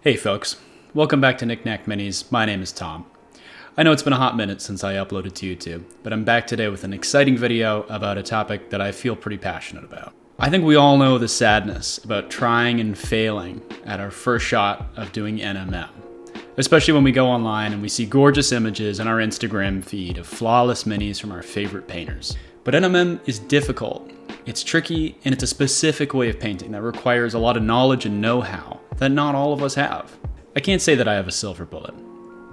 Hey folks, welcome back to Knick Knack Minis. My name is Tom. I know it's been a hot minute since I uploaded to YouTube, but I'm back today with an exciting video about a topic that I feel pretty passionate about. I think we all know the sadness about trying and failing at our first shot of doing NMM, especially when we go online and we see gorgeous images on our Instagram feed of flawless minis from our favorite painters. But NMM is difficult, it's tricky, and it's a specific way of painting that requires a lot of knowledge and know-how that not all of us have. I can't say that I have a silver bullet,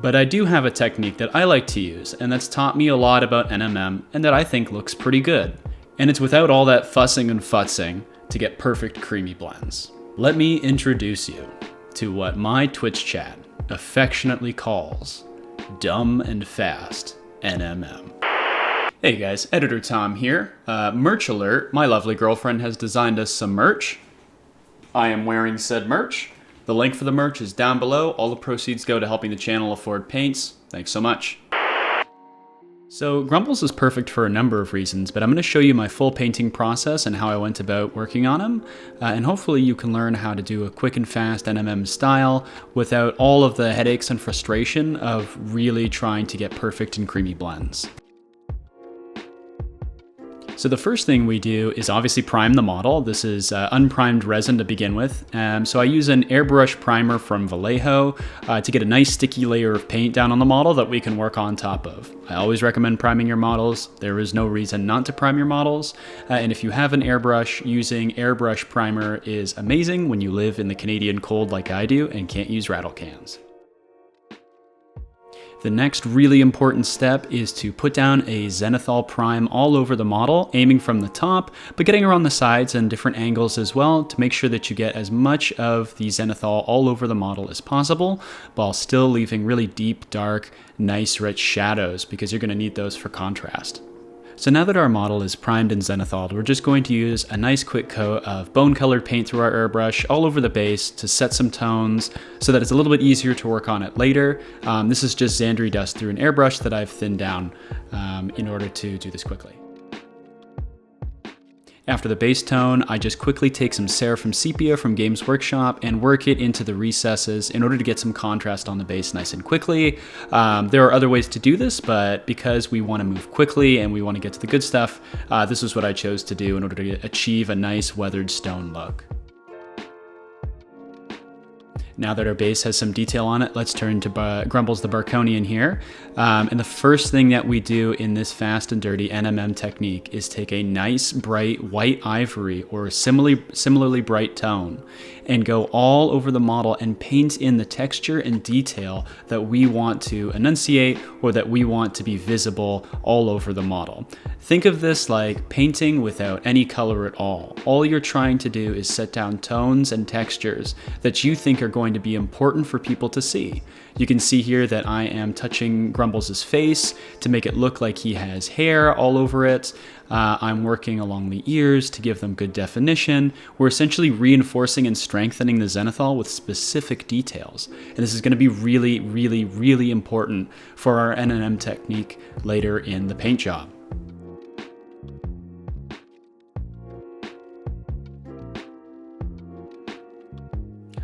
but I do have a technique that I like to use and that's taught me a lot about NMM and that I think looks pretty good. And it's without all that fussing and futzing to get perfect creamy blends. Let me introduce you to what my Twitch chat affectionately calls dumb and fast NMM. Hey guys, Editor Tom here. Merch alert, my lovely girlfriend has designed us some merch. I am wearing said merch. The link for the merch is down below. All the proceeds go to helping the channel afford paints. Thanks so much. So Grumbles is perfect for a number of reasons, but I'm going to show you my full painting process and how I went about working on him. And hopefully you can learn how to do a quick and fast NMM style without all of the headaches and frustration of really trying to get perfect and creamy blends. So the first thing we do is obviously prime the model. This is unprimed resin to begin with. So I use an airbrush primer from Vallejo to get a nice sticky layer of paint down on the model that we can work on top of. I always recommend priming your models. There is no reason not to prime your models. And if you have an airbrush, using airbrush primer is amazing when you live in the Canadian cold like I do and can't use rattle cans. The next really important step is to put down a zenithal prime all over the model, aiming from the top, but getting around the sides and different angles as well to make sure that you get as much of the zenithal all over the model as possible, while still leaving really deep, dark, nice, rich shadows, because you're going to need those for contrast. So now that our model is primed and zenithal, we're just going to use a nice quick coat of bone-colored paint through our airbrush all over the base to set some tones so that it's a little bit easier to work on it later. This is just Zandri dust through an airbrush that I've thinned down in order to do this quickly. After the base tone, I just quickly take some Seraphim Sepia from Games Workshop and work it into the recesses in order to get some contrast on the base nice and quickly. There are other ways to do this, but because we want to move quickly and we want to get to the good stuff, this is what I chose to do in order to achieve a nice weathered stone look. Now that our base has some detail on it, let's turn to Grumbles the Barconian here. And the first thing that we do in this fast and dirty NMM technique is take a nice bright white ivory or similarly bright tone and go all over the model and paint in the texture and detail that we want to enunciate or that we want to be visible all over the model. Think of this like painting without any color at all. All you're trying to do is set down tones and textures that you think are going to be important for people to see. You can see here that I am touching Grumbles' face to make it look like he has hair all over it. I'm working along the ears to give them good definition. We're essentially reinforcing and strengthening the zenithal with specific details. And this is going to be really, really, really important for our NMM technique later in the paint job.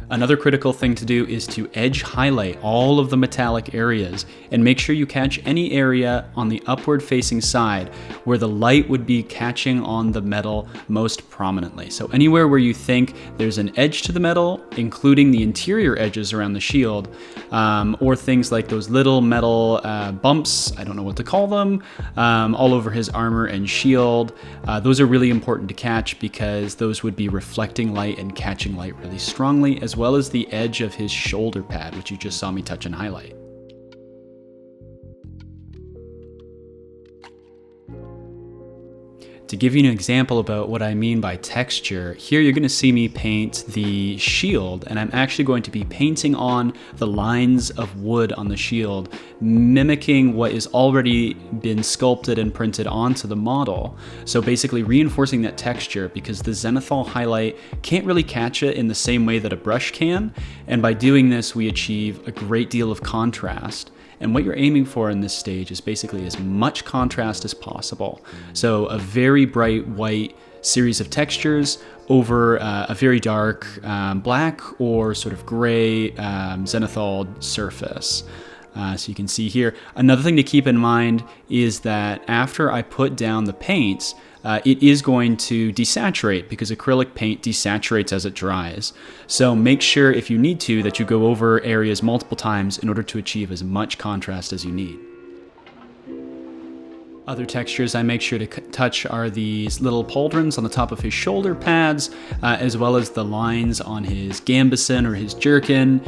Another critical thing to do is to edge highlight all of the metallic areas and make sure you catch any area on the upward facing side where the light would be catching on the metal most prominently. So anywhere where you think there's an edge to the metal, including the interior edges around the shield, or things like those little metal bumps, I don't know what to call them, all over his armor and shield. Those are really important to catch because those would be reflecting light and catching light really strongly, as well as the edge of his shoulder pad, which you just saw me touch and highlight. To give you an example about what I mean by texture, here you're going to see me paint the shield, and I'm actually going to be painting on the lines of wood on the shield, mimicking what is already been sculpted and printed onto the model. So basically reinforcing that texture because the zenithal highlight can't really catch it in the same way that a brush can, and by doing this we achieve a great deal of contrast. And what you're aiming for in this stage is basically as much contrast as possible. So a very bright white series of textures over a very dark black or sort of gray zenithal surface. So you can see here. Another thing to keep in mind is that after I put down the paints, it is going to desaturate because acrylic paint desaturates as it dries. So make sure if you need to that you go over areas multiple times in order to achieve as much contrast as you need. Other textures I make sure to touch are these little pauldrons on the top of his shoulder pads, as well as the lines on his gambeson or his jerkin,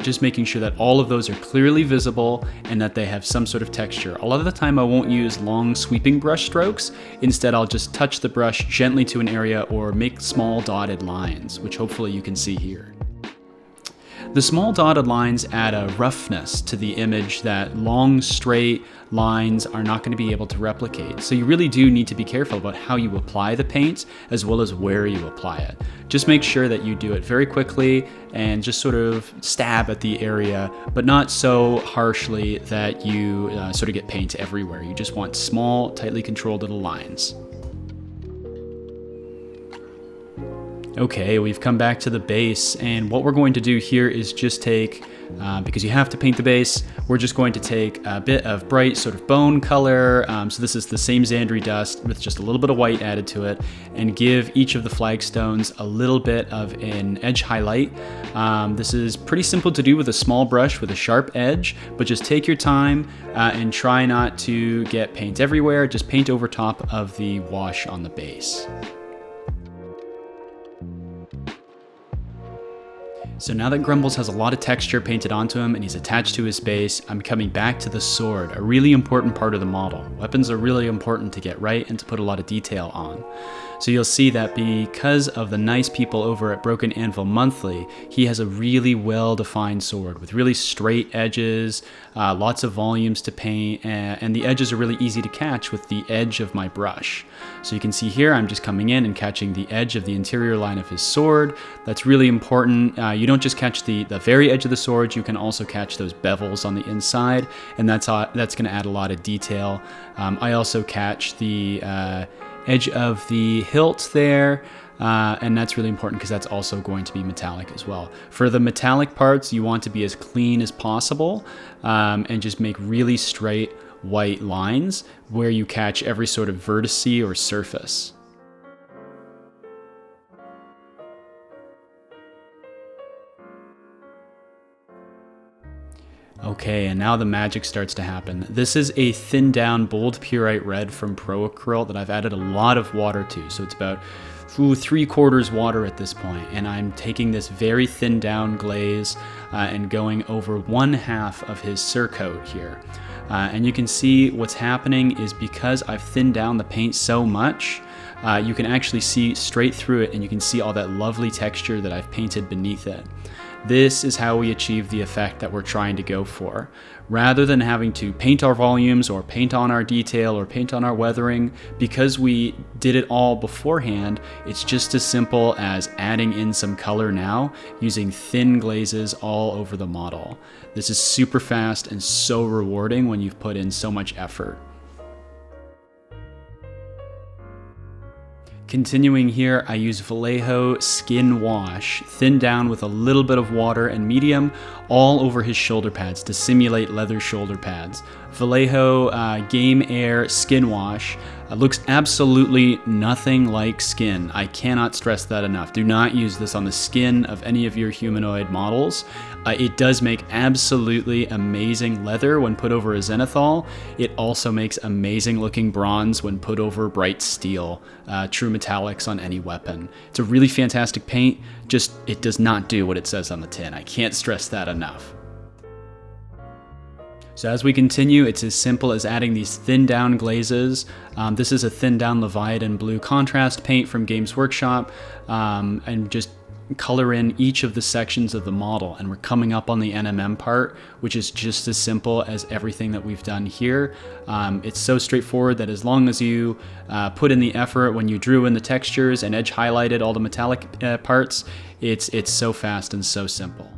just making sure that all of those are clearly visible and that they have some sort of texture. A lot of the time I won't use long sweeping brush strokes. Instead, I'll just touch the brush gently to an area or make small dotted lines, which hopefully you can see here. The small dotted lines add a roughness to the image that long straight lines are not going to be able to replicate. So you really do need to be careful about how you apply the paint as well as where you apply it. Just make sure that you do it very quickly and just sort of stab at the area, but not so harshly that you sort of get paint everywhere. You just want small, tightly controlled little lines. Okay, we've come back to the base, and what we're going to do here is just take, because you have to paint the base, we're just going to take a bit of bright sort of bone color. So this is the same Zandri dust with just a little bit of white added to it, and give each of the flagstones a little bit of an edge highlight. This is pretty simple to do with a small brush with a sharp edge, but just take your time and try not to get paint everywhere. Just paint over top of the wash on the base. So now that Grumbles has a lot of texture painted onto him and he's attached to his base, I'm coming back to the sword, a really important part of the model. Weapons are really important to get right and to put a lot of detail on. So you'll see that because of the nice people over at Broken Anvil Monthly, he has a really well-defined sword with really straight edges, lots of volumes to paint, and the edges are really easy to catch with the edge of my brush. So you can see here I'm just coming in and catching the edge of the interior line of his sword. That's really important. You don't just catch the very edge of the sword, you can also catch those bevels on the inside, and that's going to add a lot of detail. I also catch the edge of the hilt there, and that's really important because that's also going to be metallic as well. For the metallic parts, you want to be as clean as possible and just make really straight white lines where you catch every sort of vertice or surface. Okay, and now the magic starts to happen. This is a thinned down bold purite red from Pro Acryl that I've added a lot of water to. So it's about 3/4 water at this point. And I'm taking this very thinned down glaze and going over 1/2 of his surcoat here. And you can see what's happening is because I've thinned down the paint so much, you can actually see straight through it and you can see all that lovely texture that I've painted beneath it. This is how we achieve the effect that we're trying to go for. Rather than having to paint our volumes or paint on our detail or paint on our weathering, because we did it all beforehand, it's just as simple as adding in some color now using thin glazes all over the model. This is super fast and so rewarding when you've put in so much effort. Continuing here, I use Vallejo Skin Wash, thinned down with a little bit of water and medium all over his shoulder pads to simulate leather shoulder pads. Vallejo Game Air Skin Wash looks absolutely nothing like skin. I cannot stress that enough. Do not use this on the skin of any of your humanoid models. It does make absolutely amazing leather when put over a zenithal. It also makes amazing looking bronze when put over bright steel, true metallics on any weapon. It's a really fantastic paint, just it does not do what it says on the tin. I can't stress that enough. So as we continue, it's as simple as adding these thin down glazes. This is a thin down Leviathan blue contrast paint from Games Workshop, and just color in each of the sections of the model. And we're coming up on the NMM part, which is just as simple as everything that we've done here. It's so straightforward that as long as you put in the effort when you drew in the textures and edge highlighted all the metallic parts, it's so fast and so simple.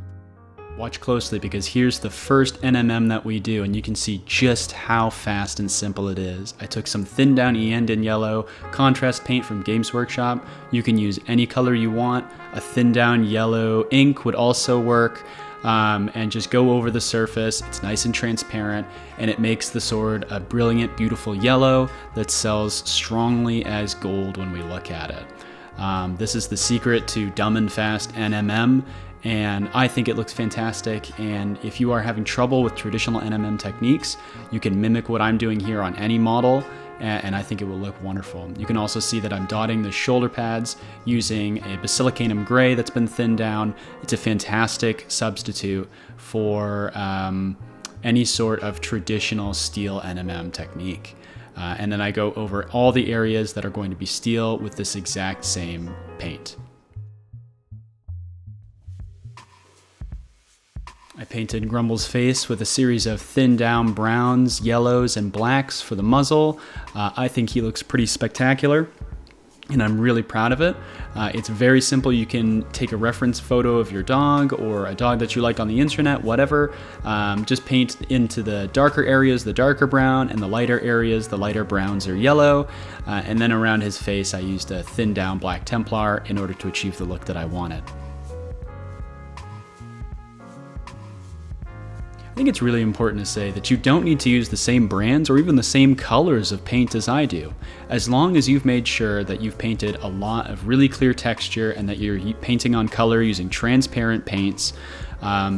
Watch closely because here's the first NMM that we do, and you can see just how fast and simple it is. I took some thinned down Iyanden yellow contrast paint from Games Workshop. You can use any color you want. A thinned down yellow ink would also work. And just go over the surface. It's nice and transparent, and it makes the sword a brilliant, beautiful yellow that sells strongly as gold when we look at it. This is the secret to dumb and fast NMM, and I think it looks fantastic. And if you are having trouble with traditional NMM techniques, you can mimic what I'm doing here on any model, and I think it will look wonderful. You can also see that I'm dotting the shoulder pads using a Basilicanum Gray that's been thinned down. It's a fantastic substitute for any sort of traditional steel NMM technique. And then I go over all the areas that are going to be steel with this exact same paint. I painted Grumble's face with a series of thinned down browns, yellows, and blacks for the muzzle. I think he looks pretty spectacular, and I'm really proud of it. It's very simple. You can take a reference photo of your dog or a dog that you like on the internet, whatever. Just paint into the darker areas the darker brown, and the lighter areas the lighter browns or yellow. And then around his face I used a thinned down Black Templar in order to achieve the look that I wanted. I think it's really important to say that you don't need to use the same brands or even the same colors of paint as I do. As long as you've made sure that you've painted a lot of really clear texture and that you're painting on color using transparent paints,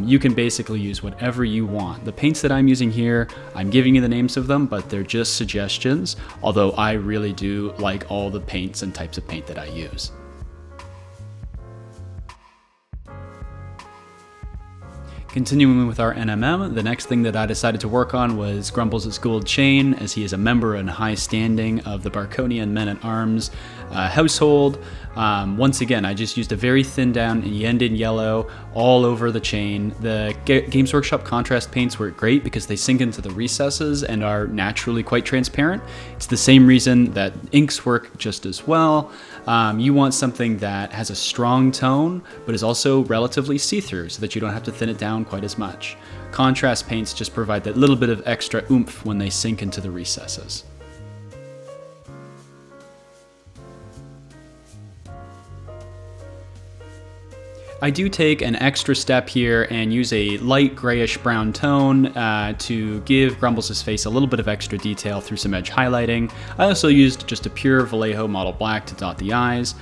you can basically use whatever you want. The paints that I'm using here, I'm giving you the names of them, but they're just suggestions, although I really do like all the paints and types of paint that I use. Continuing with our NMM, the next thing that I decided to work on was Grumbles' gold chain, as he is a member in high standing of the Barconian Men-at-Arms household. Once again, I just used a very thin down Iyanden yellow all over the chain. The Games Workshop contrast paints work great because they sink into the recesses and are naturally quite transparent. It's the same reason that inks work just as well. You want something that has a strong tone, but is also relatively see-through so that you don't have to thin it down quite as much. Contrast paints just provide that little bit of extra oomph when they sink into the recesses. I do take an extra step here and use a light grayish brown tone to give Grumbles' face a little bit of extra detail through some edge highlighting. I also used just a pure Vallejo Model Black to dot the eyes.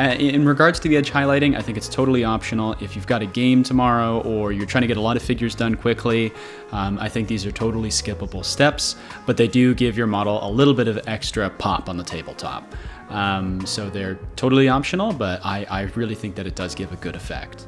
In regards to the edge highlighting, I think it's totally optional. If you've got a game tomorrow or you're trying to get a lot of figures done quickly, I think these are totally skippable steps, but they do give your model a little bit of extra pop on the tabletop. So they're totally optional, but I really think that it does give a good effect.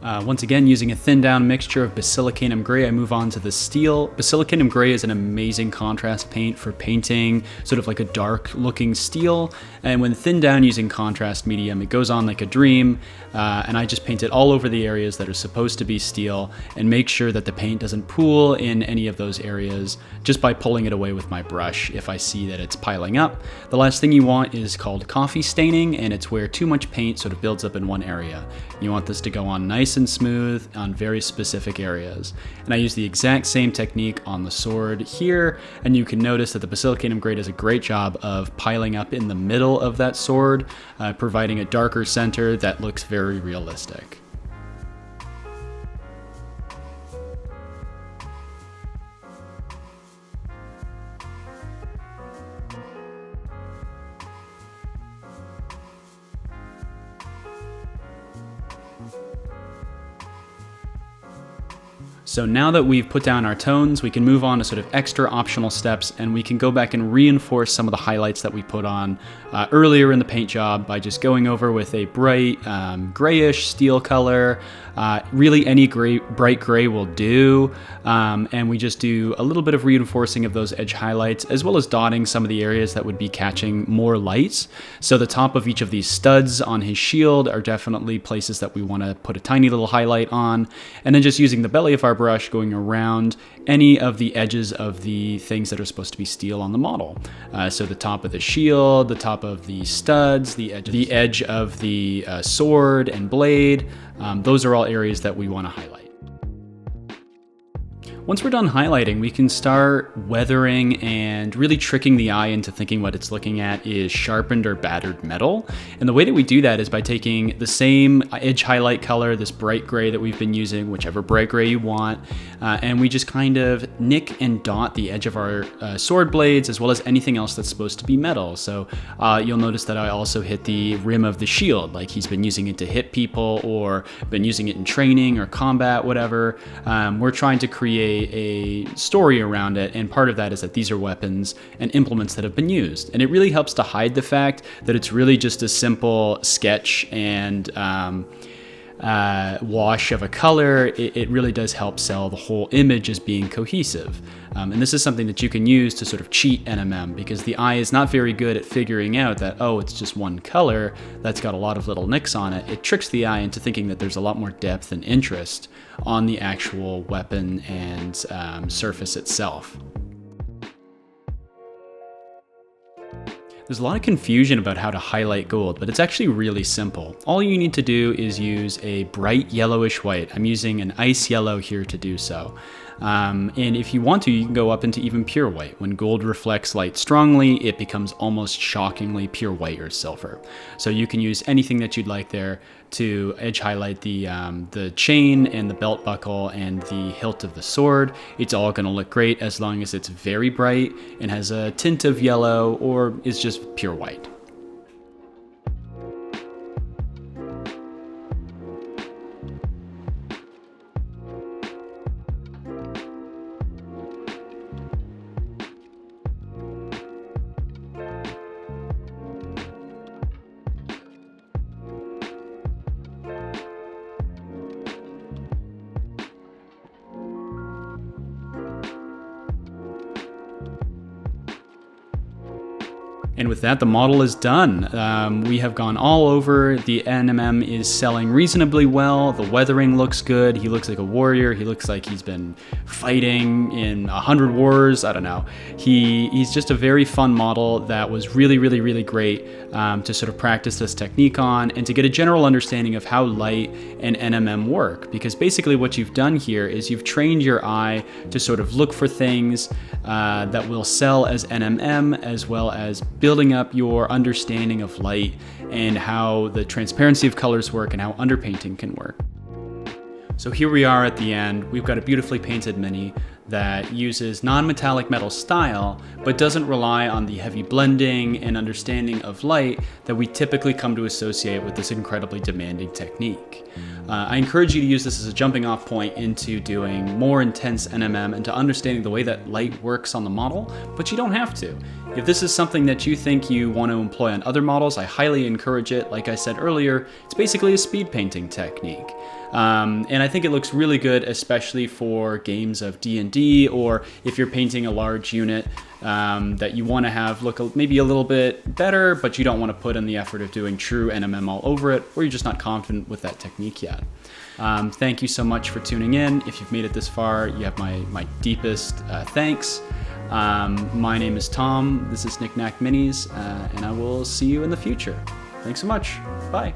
Once again, using a thin down mixture of Basilicanum Gray, I move on to the steel. Basilicanum Gray is an amazing contrast paint for painting sort of like a dark looking steel, and when thinned down using contrast medium, it goes on like a dream, and I just paint it all over the areas that are supposed to be steel and make sure that the paint doesn't pool in any of those areas just by pulling it away with my brush if I see that it's piling up. The last thing you want is called coffee staining, and it's where too much paint sort of builds up in one area. You want this to go on nice and smooth on very specific areas. And I use the exact same technique on the sword here, and you can notice that the Basilicanum Gray does a great job of piling up in the middle of that sword, providing a darker center that looks very realistic. So now that we've put down our tones, we can move on to sort of extra optional steps, and we can go back and reinforce some of the highlights that we put on earlier in the paint job by just going over with a bright grayish steel color. Really any bright gray will do, and we just do a little bit of reinforcing of those edge highlights, as well as dotting some of the areas that would be catching more light. So the top of each of these studs on his shield are definitely places that we want to put a tiny little highlight on, and then just using the belly of our our brush going around any of the edges of the things that are supposed to be steel on the model. So the top of the shield, the top of the studs, the edge of the sword and blade, those are all areas that we want to highlight. Once we're done highlighting, we can start weathering and really tricking the eye into thinking what it's looking at is sharpened or battered metal. And the way that we do that is by taking the same edge highlight color, this bright gray that we've been using, whichever bright gray you want, and we just kind of nick and dot the edge of our sword blades as well as anything else that's supposed to be metal. So you'll notice that I also hit the rim of the shield, like he's been using it to hit people or been using it in training or combat, whatever. We're trying to create a story around it, and part of that is that these are weapons and implements that have been used, and it really helps to hide the fact that it's really just a simple sketch and wash of a color. It really does help sell the whole image as being cohesive, and this is something that you can use to sort of cheat NMM, because the eye is not very good at figuring out that, oh, it's just one color that's got a lot of little nicks on it. It tricks the eye into thinking that there's a lot more depth and interest on the actual weapon and surface itself. There's a lot of confusion about how to highlight gold, but it's actually really simple. All you need to do is use a bright yellowish white. I'm using an ice yellow here to do so. And if you want to, you can go up into even pure white. When gold reflects light strongly, it becomes almost shockingly pure white or silver. So you can use anything that you'd like there to edge highlight the chain and the belt buckle and the hilt of the sword. It's all going to look great as long as it's very bright and has a tint of yellow or is just pure white. And with that, the model is done. We have gone all over. The NMM is selling reasonably well. The weathering looks good. He looks like a warrior. He looks like he's been fighting in 100 wars. I don't know. He's just a very fun model that was really, really, really great to sort of practice this technique on and to get a general understanding of how light and NMM work. Because basically what you've done here is you've trained your eye to sort of look for things that will sell as NMM, as well as building up your understanding of light and how the transparency of colors work and how underpainting can work. So here we are at the end. We've got a beautifully painted Mini that uses non-metallic metal style, but doesn't rely on the heavy blending and understanding of light that we typically come to associate with this incredibly demanding technique. I encourage you to use this as a jumping off point into doing more intense NMM and to understanding the way that light works on the model, but you don't have to. If this is something that you think you want to employ on other models, I highly encourage it. Like I said earlier, it's basically a speed painting technique. And I think it looks really good, especially for games of D&D, or if you're painting a large unit that you want to have look maybe a little bit better, but you don't want to put in the effort of doing true NMM all over it, or you're just not confident with that technique yet. Thank you so much for tuning in. If you've made it this far, you have my deepest thanks. My name is Tom. This is Knick Knack Minis, and I will see you in the future. Thanks so much. Bye.